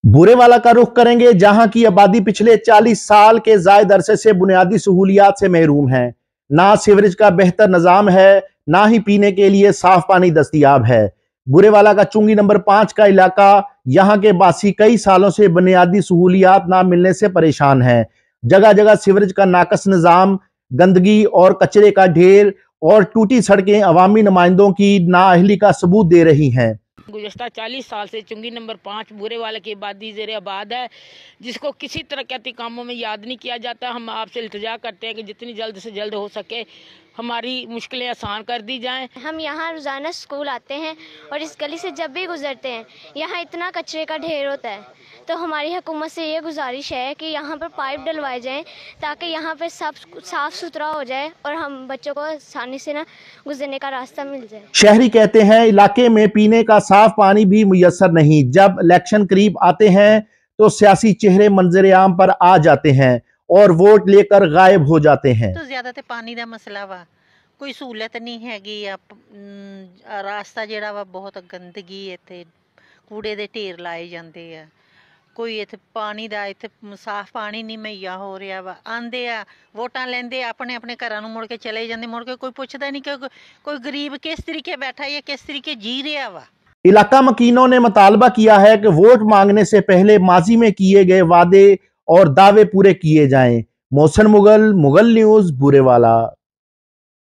बुरेवाला का रुख करेंगे, जहां की आबादी पिछले 40 साल के जायद अरसे से बुनियादी सहूलियात से महरूम है। ना सीवरेज का बेहतर निजाम है, ना ही पीने के लिए साफ पानी दस्तयाब है। बुरेवाला का चुंगी नंबर 5 का इलाका, यहाँ के बासी कई सालों से बुनियादी सहूलियात ना मिलने से परेशान है। जगह जगह सीवरेज का नाकस निजाम, गंदगी और कचरे का ढेर और टूटी सड़कें अवामी नुमाइंदों की नाअहली का सबूत दे रही हैं। गुज़श्ता 40 साल से चुंगी नंबर 5 बुरेवाला की आबादी ज़ेर आबाद है, जिसको किसी तरक्याती कामों में याद नहीं किया जाता। हम आपसे इल्तिजा करते हैं कि जितनी जल्द से जल्द हो सके हमारी मुश्किलें आसान कर दी जाएं। हम यहाँ रोज़ाना स्कूल आते हैं और इस गली से जब भी गुजरते हैं यहाँ इतना कचरे का ढेर होता है, तो हमारी हुकूमत से ये गुजारिश है कि यहाँ पर पाइप डलवाए जाएं ताकि यहाँ पर सब साफ़ सुथरा हो जाए और हम बच्चों को आसानी से ना गुजरने का रास्ता मिल जाए। शहरी कहते हैं इलाके में पीने का साफ पानी भी मुयस्सर नहीं। जब इलेक्शन करीब आते हैं तो सियासी चेहरे मंजर आम पर आ जाते हैं और वोट लेकर गायब हो जाते हैं। तो ज्यादा ते पानी का मसला वा, कोई सहूलत नहीं हैगी। रास्ता जेड़ा वा बहुत गंदगी, इत्थे कूड़े दे ढेर लाए जाते हैं। कोई इत्थे पानी दा इत्थे साफ पानी नहीं मुहैया हो रहा वा। आंदे आ वोटां लैंदे अपने अपने घरां नूं मुड़ के चले जांदे, मुड़ के कोई पुछदा नहीं कि कोई गरीब किस तरीके बैठा है, किस तरीके जी रहा वा। इलाका मकीनों ने मुतालबा किया है कि वोट मांगने से पहले माजी में किए गए वादे और दावे पूरे किए जाएं। मोहसिन मुगल, मुगल न्यूज़, बुरेवाला।